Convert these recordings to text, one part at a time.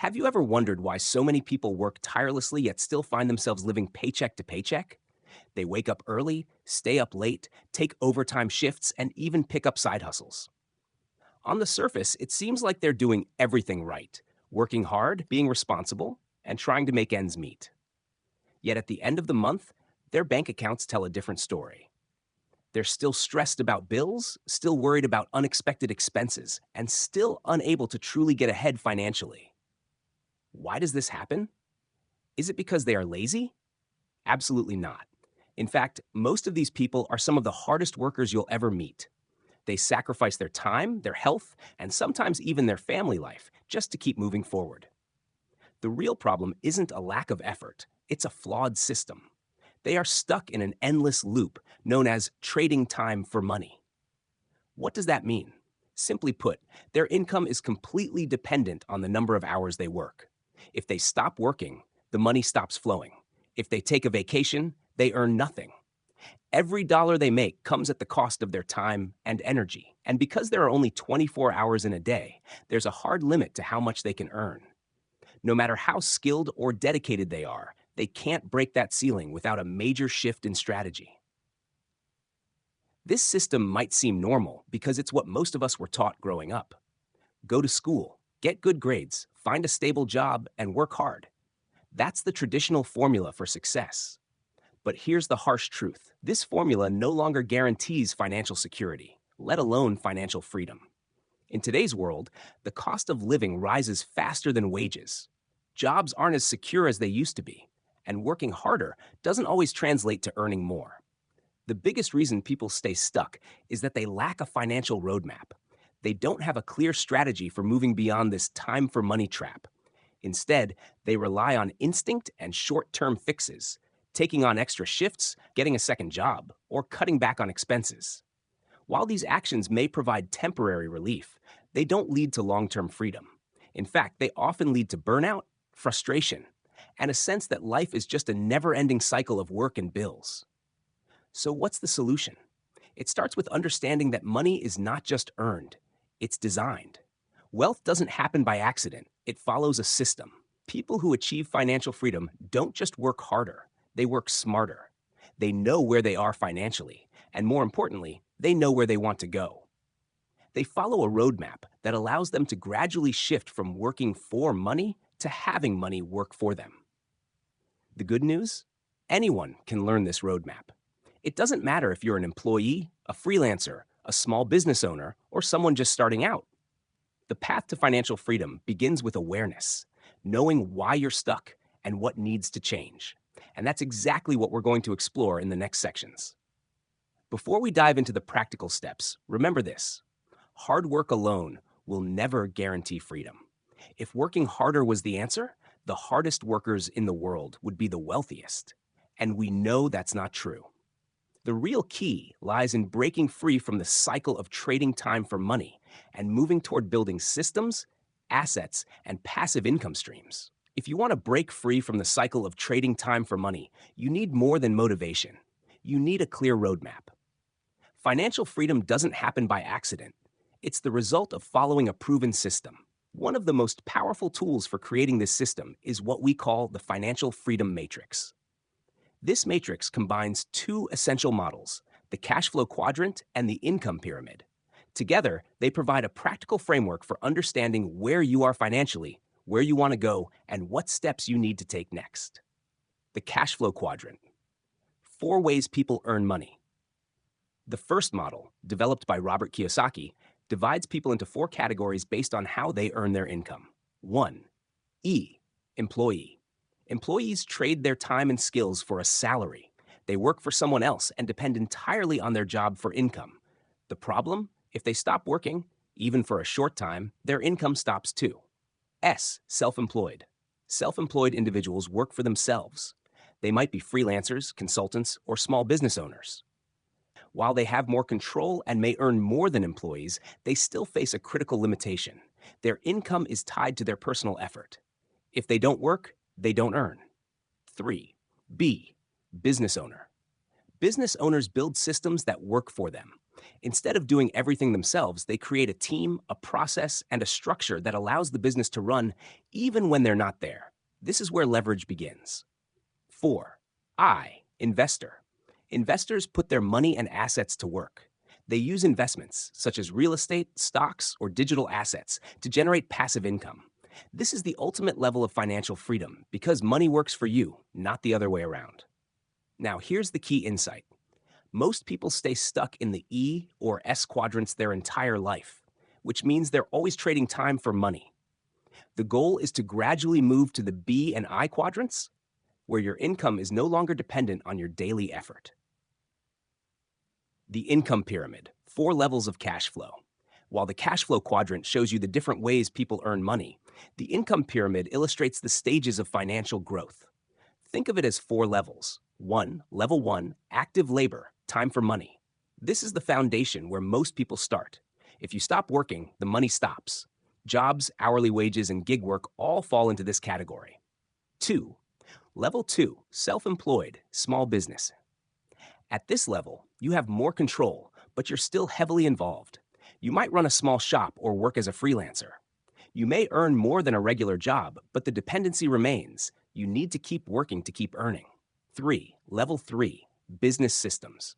Have you ever wondered why so many people work tirelessly yet still find themselves living paycheck to paycheck? They wake up early, stay up late, take overtime shifts, and even pick up side hustles. On the surface, it seems like they're doing everything right, working hard, being responsible, and trying to make ends meet. Yet at the end of the month, their bank accounts tell a different story. They're still stressed about bills, still worried about unexpected expenses, and still unable to truly get ahead financially. Why does this happen? Is it because they are lazy? Absolutely not. In fact, most of these people are some of the hardest workers you'll ever meet. They sacrifice their time, their health, and sometimes even their family life just to keep moving forward. The real problem isn't a lack of effort, it's a flawed system. They are stuck in an endless loop known as trading time for money. What does that mean? Simply put, their income is completely dependent on the number of hours they work. If they stop working, the money stops flowing. If they take a vacation, they earn nothing. Every dollar they make comes at the cost of their time and energy. And because there are only 24 hours in a day, there's a hard limit to how much they can earn. No matter how skilled or dedicated they are, they can't break that ceiling without a major shift in strategy. This system might seem normal because it's what most of us were taught growing up. Go to school, get good grades, find a stable job, and work hard. That's the traditional formula for success. But here's the harsh truth. This formula no longer guarantees financial security, let alone financial freedom. In today's world, the cost of living rises faster than wages. Jobs aren't as secure as they used to be, and working harder doesn't always translate to earning more. The biggest reason people stay stuck is that they lack a financial roadmap. They don't have a clear strategy for moving beyond this time for money trap. Instead, they rely on instinct and short term fixes, taking on extra shifts, getting a second job, or cutting back on expenses. While these actions may provide temporary relief, they don't lead to long term freedom. In fact, they often lead to burnout, frustration, and a sense that life is just a never ending cycle of work and bills. So, what's the solution? It starts with understanding that money is not just earned, it's designed. Wealth doesn't happen by accident, it follows a system. People who achieve financial freedom don't just work harder, they work smarter. They know where they are financially, and more importantly, they know where they want to go. They follow a roadmap that allows them to gradually shift from working for money to having money work for them. The good news? Anyone can learn this roadmap. It doesn't matter if you're an employee, a freelancer, a small business owner, or someone just starting out. The path to financial freedom begins with awareness, knowing why you're stuck and what needs to change. And that's exactly what we're going to explore in the next sections. Before we dive into the practical steps, remember this: hard work alone will never guarantee freedom. If working harder was the answer, the hardest workers in the world would be the wealthiest. And we know that's not true. The real key lies in breaking free from the cycle of trading time for money and moving toward building systems, assets, and passive income streams. If you want to break free from the cycle of trading time for money, you need more than motivation. You need a clear roadmap. Financial freedom doesn't happen by accident. It's the result of following a proven system. One of the most powerful tools for creating this system is what we call the Financial Freedom Matrix. This matrix combines two essential models, the Cashflow Quadrant and the Income Pyramid. Together, they provide a practical framework for understanding where you are financially, where you want to go, and what steps you need to take next. The Cashflow Quadrant. 4 ways people earn money. The first model, developed by Robert Kiyosaki, divides people into 4 categories based on how they earn their income. 1. E. Employee. Employees trade their time and skills for a salary. They work for someone else and depend entirely on their job for income. The problem? If they stop working, even for a short time, their income stops too. S. Self-employed. Self-employed individuals work for themselves. They might be freelancers, consultants, or small business owners. While they have more control and may earn more than employees, they still face a critical limitation. Their income is tied to their personal effort. If they don't work, they don't earn. 3. B. Business owner. Business owners build systems that work for them. Instead of doing everything themselves, they create a team, a process, and a structure that allows the business to run even when they're not there. This is where leverage begins. 4. Investor. Investors put their money and assets to work. They use investments, such as real estate, stocks, or digital assets, to generate passive income. This is the ultimate level of financial freedom because money works for you, not the other way around. Now, here's the key insight. Most people stay stuck in the E or S quadrants their entire life, which means they're always trading time for money. The goal is to gradually move to the B and I quadrants, where your income is no longer dependent on your daily effort. The income pyramid, 4 levels of cash flow. While the cash flow quadrant shows you the different ways people earn money, the income pyramid illustrates the stages of financial growth. Think of it as 4 levels. Level 1, active labor, time for money. This is the foundation where most people start. If you stop working, the money stops. Jobs, hourly wages, and gig work all fall into this category. 2. Level 2, self-employed, small business. At this level, you have more control, but you're still heavily involved. You might run a small shop or work as a freelancer. You may earn more than a regular job, but the dependency remains. You need to keep working to keep earning. 3. Level 3, business systems.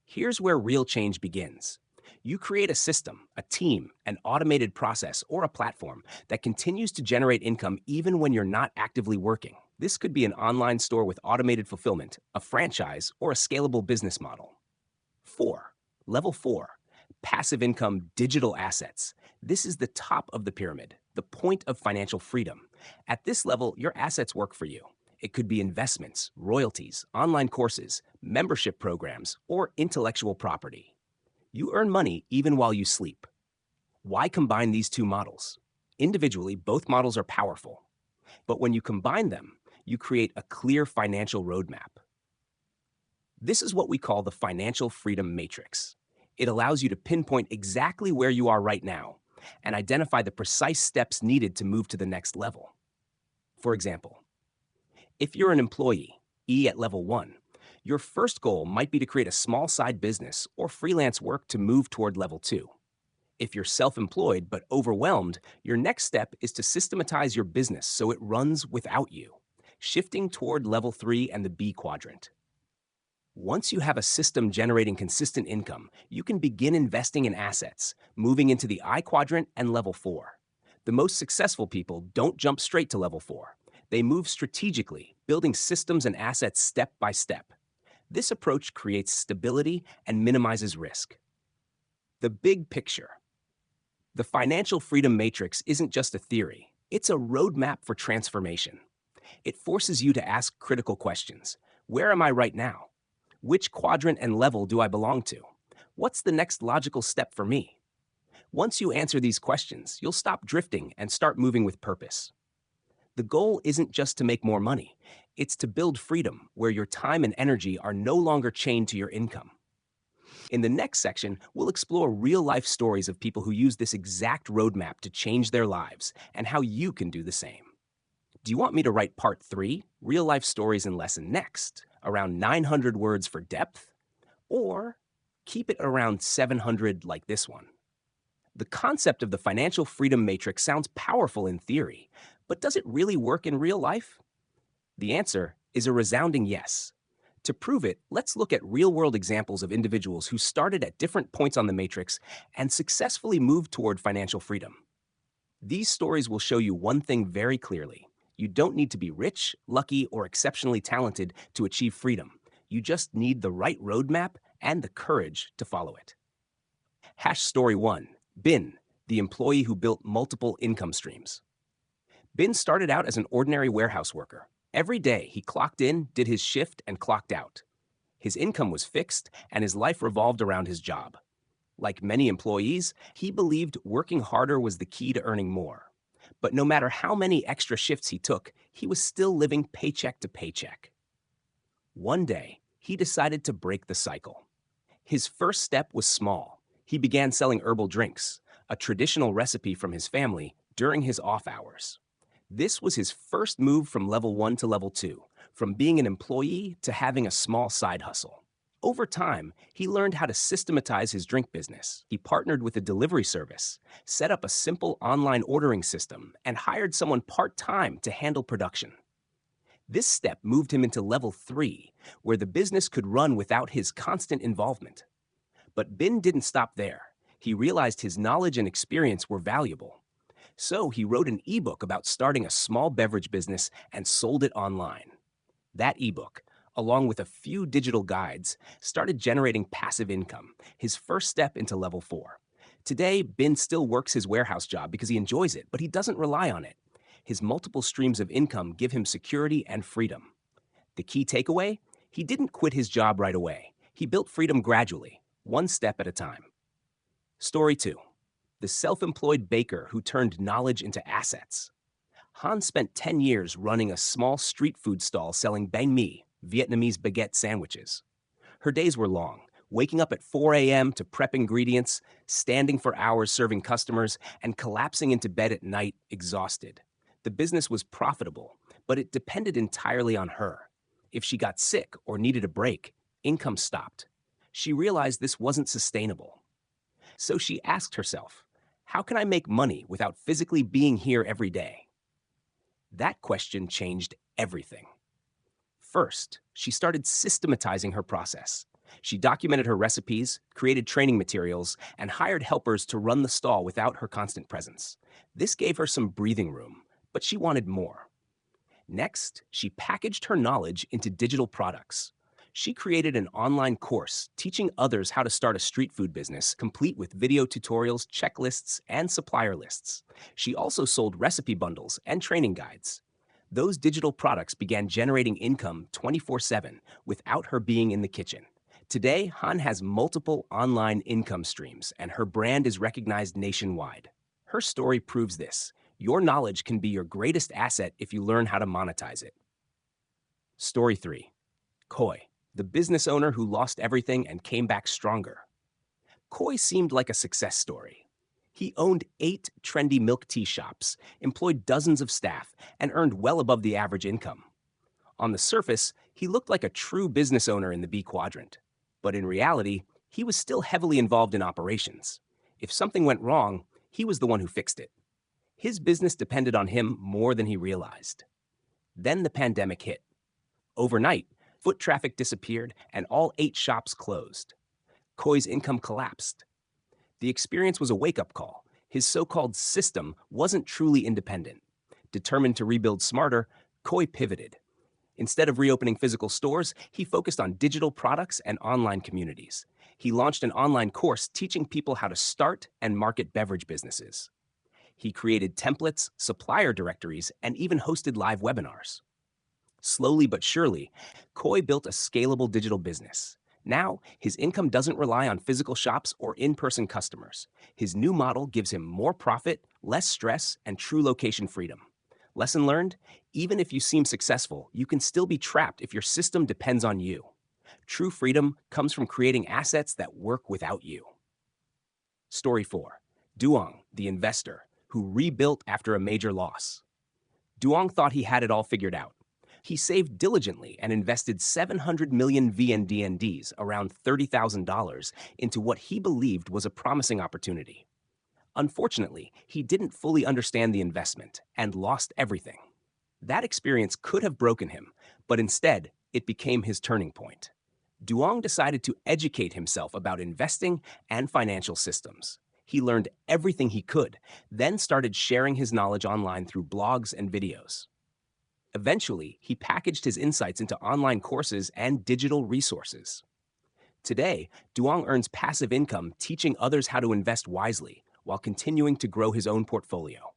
Here's where real change begins. You create a system, a team, an automated process, or a platform that continues to generate income even when you're not actively working. This could be an online store with automated fulfillment, a franchise, or a scalable business model. 4. Level 4, passive income digital assets. This is the top of the pyramid, the point of financial freedom. At this level, your assets work for you. It could be investments, royalties, online courses, membership programs, or intellectual property. You earn money even while you sleep. Why combine these two models? Individually, both models are powerful. But when you combine them, you create a clear financial roadmap. This is what we call the financial freedom matrix. It allows you to pinpoint exactly where you are right now and identify the precise steps needed to move to the next level. For example, if you're an employee, E at level 1, your first goal might be to create a small side business or freelance work to move toward level 2. If you're self-employed but overwhelmed, your next step is to systematize your business so it runs without you, shifting toward level 3 and the B quadrant. Once you have a system generating consistent income, you can begin investing in assets, moving into the I quadrant and level 4. The most successful people don't jump straight to level 4. They move strategically, building systems and assets step by step. This approach creates stability and minimizes risk. The big picture. The financial freedom matrix isn't just a theory, it's a roadmap for transformation. It forces you to ask critical questions. Where am I right now? Which quadrant and level do I belong to? What's the next logical step for me? Once you answer these questions, you'll stop drifting and start moving with purpose. The goal isn't just to make more money, it's to build freedom where your time and energy are no longer chained to your income. In the next section, we'll explore real-life stories of people who use this exact roadmap to change their lives and how you can do the same. Do you want me to write part 3, real-life stories and lesson next, around 900 words for depth? Or keep it around 700 like this one? The concept of the financial freedom matrix sounds powerful in theory, but does it really work in real life? The answer is a resounding yes. To prove it, let's look at real-world examples of individuals who started at different points on the matrix and successfully moved toward financial freedom. These stories will show you one thing very clearly. You don't need to be rich, lucky, or exceptionally talented to achieve freedom. You just need the right roadmap and the courage to follow it. Story 1. Bin, the employee who built multiple income streams. Bin started out as an ordinary warehouse worker. Every day, he clocked in, did his shift, and clocked out. His income was fixed, and his life revolved around his job. Like many employees, he believed working harder was the key to earning more. But no matter how many extra shifts he took, he was still living paycheck to paycheck. One day, he decided to break the cycle. His first step was small. He began selling herbal drinks, a traditional recipe from his family, during his off hours. This was his first move from level 1 to level 2, from being an employee to having a small side hustle. Over time, he learned how to systematize his drink business. He partnered with a delivery service, set up a simple online ordering system, and hired someone part-time to handle production. This step moved him into level 3, where the business could run without his constant involvement. But Bin didn't stop there. He realized his knowledge and experience were valuable. So he wrote an ebook about starting a small beverage business and sold it online. That ebook, along with a few digital guides, started generating passive income, his first step into level 4. Today, Bin still works his warehouse job because he enjoys it, but he doesn't rely on it. His multiple streams of income give him security and freedom. The key takeaway? He didn't quit his job right away. He built freedom gradually, one step at a time. Story 2. The self-employed baker who turned knowledge into assets. Han spent 10 years running a small street food stall selling banh mi, Vietnamese baguette sandwiches. Her days were long, waking up at 4 a.m. to prep ingredients, standing for hours serving customers, and collapsing into bed at night exhausted. The business was profitable, but it depended entirely on her. If she got sick or needed a break, income stopped. She realized this wasn't sustainable. So she asked herself, how can I make money without physically being here every day? That question changed everything. First, she started systematizing her process. She documented her recipes, created training materials, and hired helpers to run the stall without her constant presence. This gave her some breathing room, but she wanted more. Next, she packaged her knowledge into digital products. She created an online course teaching others how to start a street food business, complete with video tutorials, checklists, and supplier lists. She also sold recipe bundles and training guides. Those digital products began generating income 24/7 without her being in the kitchen. Today, Han has multiple online income streams, and her brand is recognized nationwide. Her story proves this. Your knowledge can be your greatest asset if you learn how to monetize it. Story 3. Koi, the business owner who lost everything and came back stronger. Koi seemed like a success story. He owned 8 trendy milk tea shops, employed dozens of staff, and earned well above the average income. On the surface, he looked like a true business owner in the B quadrant. But in reality, he was still heavily involved in operations. If something went wrong, he was the one who fixed it. His business depended on him more than he realized. Then the pandemic hit. Overnight, foot traffic disappeared and all 8 shops closed. Koi's income collapsed. The experience was a wake-up call. His so-called system wasn't truly independent. Determined to rebuild smarter, Koi pivoted. Instead of reopening physical stores, he focused on digital products and online communities. He launched an online course teaching people how to start and market beverage businesses. He created templates, supplier directories, and even hosted live webinars. Slowly but surely, Koi built a scalable digital business. Now, his income doesn't rely on physical shops or in-person customers. His new model gives him more profit, less stress, and true location freedom. Lesson learned? Even if you seem successful, you can still be trapped if your system depends on you. True freedom comes from creating assets that work without you. Story 4. Duong, the investor, who rebuilt after a major loss. Duong thought he had it all figured out. He saved diligently and invested 700 million VNDNDs, around $30,000, into what he believed was a promising opportunity. Unfortunately, he didn't fully understand the investment and lost everything. That experience could have broken him, but instead, it became his turning point. Duong decided to educate himself about investing and financial systems. He learned everything he could, then started sharing his knowledge online through blogs and videos. Eventually, he packaged his insights into online courses and digital resources. Today, Duong earns passive income teaching others how to invest wisely while continuing to grow his own portfolio.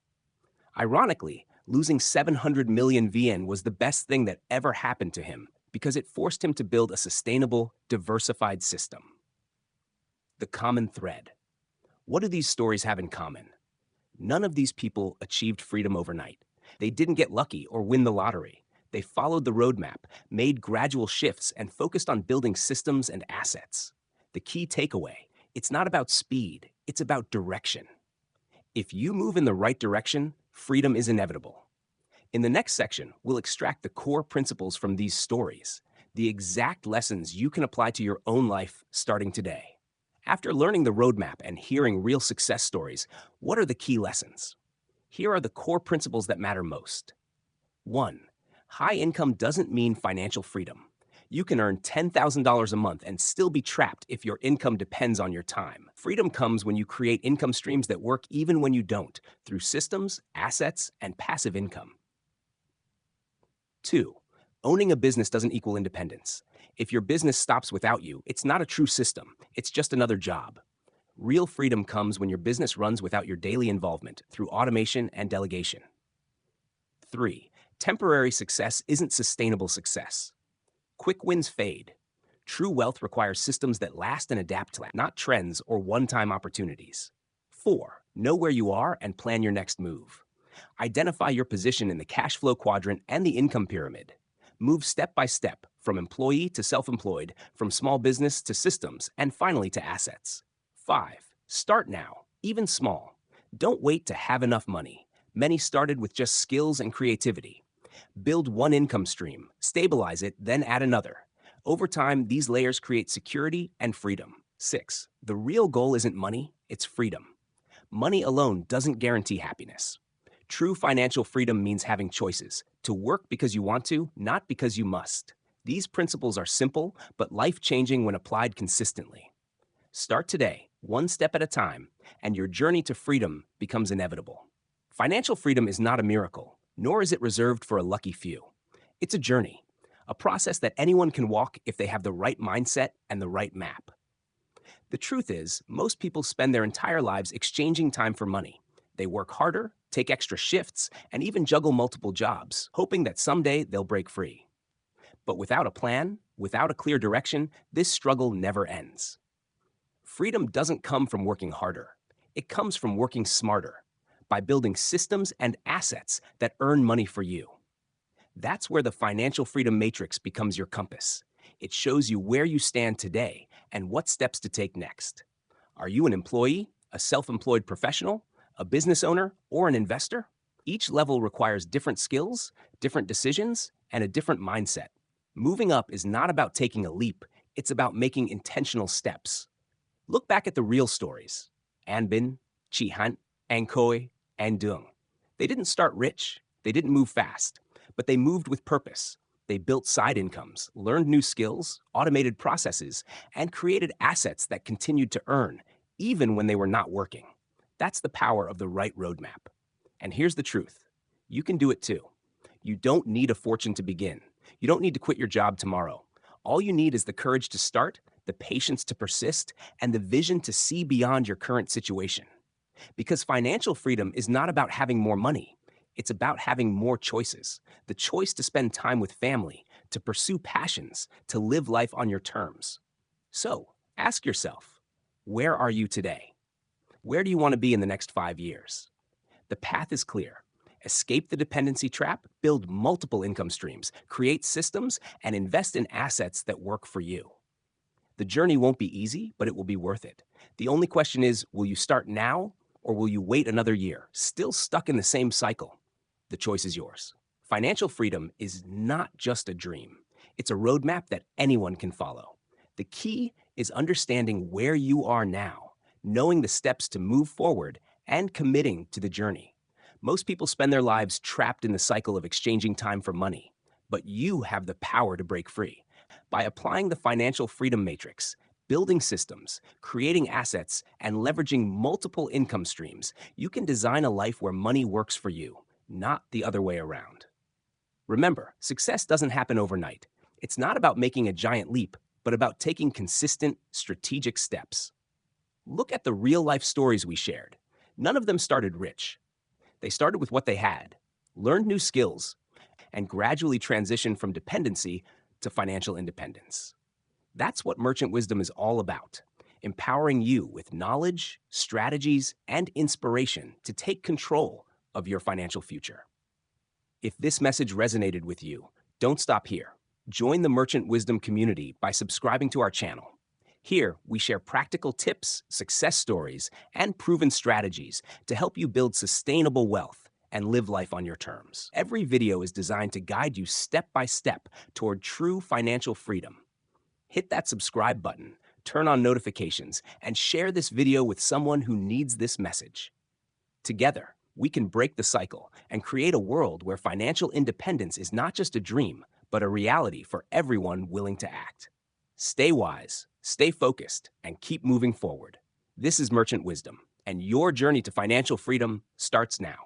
Ironically, losing 700 million VN was the best thing that ever happened to him because it forced him to build a sustainable, diversified system. The common thread. What do these stories have in common? None of these people achieved freedom overnight. They didn't get lucky or win the lottery. They followed the roadmap, made gradual shifts, and focused on building systems and assets. The key takeaway: it's not about speed, it's about direction. If you move in the right direction, freedom is inevitable. In the next section, we'll extract the core principles from these stories. the exact lessons you can apply to your own life starting today. After learning the roadmap and hearing real success stories, what are the key lessons? Here are the core principles that matter most. 1. High income doesn't mean financial freedom. You can earn $10,000 a month and still be trapped if your income depends on your time. Freedom comes when you create income streams that work even when you don't, through systems, assets, and passive income. 2. Owning a business doesn't equal independence. If your business stops without you, it's not a true system, it's just another job. Real freedom comes when your business runs without your daily involvement through automation and delegation. 3. Temporary success isn't sustainable success. Quick wins fade. True wealth requires systems that last and adapt, not trends or one-time opportunities. 4. Know where you are and plan your next move. Identify your position in the cash flow quadrant and the income pyramid. Move step by step from employee to self-employed, from small business to systems, and finally to assets. 5. Start now, even small. Don't wait to have enough money. Many started with just skills and creativity. Build one income stream, stabilize it, then add another. Over time, these layers create security and freedom. 6. The real goal isn't money, it's freedom. Money alone doesn't guarantee happiness. True financial freedom means having choices, to work because you want to, not because you must. These principles are simple, but life-changing when applied consistently. Start today, one step at a time, and your journey to freedom becomes inevitable. Financial freedom is not a miracle, nor is it reserved for a lucky few. It's a journey, a process that anyone can walk if they have the right mindset and the right map. The truth is, most people spend their entire lives exchanging time for money. They work harder, take extra shifts, and even juggle multiple jobs, hoping that someday they'll break free. But without a plan, without a clear direction, this struggle never ends. Freedom doesn't come from working harder. It comes from working smarter, by building systems and assets that earn money for you. That's where the financial freedom matrix becomes your compass. It shows you where you stand today and what steps to take next. Are you an employee, a self-employed professional, a business owner, or an investor? Each level requires different skills, different decisions, and a different mindset. Moving up is not about taking a leap, it's about making intentional steps. Look back at the real stories. Anbin, Chihant, Ankoi, and Dung. They didn't start rich, they didn't move fast, but they moved with purpose. They built side incomes, learned new skills, automated processes, and created assets that continued to earn, even when they were not working. That's the power of the right roadmap. And here's the truth. You can do it too. You don't need a fortune to begin. You don't need to quit your job tomorrow. All you need is the courage to start, the patience to persist, and the vision to see beyond your current situation. Because financial freedom is not about having more money. It's about having more choices. The choice to spend time with family, to pursue passions, to live life on your terms. So, ask yourself, where are you today? Where do you want to be in the next 5 years? The path is clear. Escape the dependency trap, build multiple income streams, create systems, and invest in assets that work for you. The journey won't be easy, but it will be worth it. The only question is, will you start now or will you wait another year, still stuck in the same cycle? The choice is yours. Financial freedom is not just a dream. It's a roadmap that anyone can follow. The key is understanding where you are now, knowing the steps to move forward, and committing to the journey. Most people spend their lives trapped in the cycle of exchanging time for money, but you have the power to break free. By applying the financial freedom matrix, building systems, creating assets, and leveraging multiple income streams, you can design a life where money works for you, not the other way around. Remember, success doesn't happen overnight. It's not about making a giant leap, but about taking consistent, strategic steps. Look at the real-life stories we shared. None of them started rich. They started with what they had, learned new skills, and gradually transitioned from dependency to financial independence. That's what Merchant Wisdom is all about, empowering you with knowledge, strategies, and inspiration to take control of your financial future. If this message resonated with you, don't stop here. Join the Merchant Wisdom community by subscribing to our channel. Here, we share practical tips, success stories, and proven strategies to help you build sustainable wealth and live life on your terms. Every video is designed to guide you step by step toward true financial freedom. Hit that subscribe button, turn on notifications, and share this video with someone who needs this message. Together, we can break the cycle and create a world where financial independence is not just a dream, but a reality for everyone willing to act. Stay wise, stay focused, and keep moving forward. This is Merchant Wisdom, and your journey to financial freedom starts now.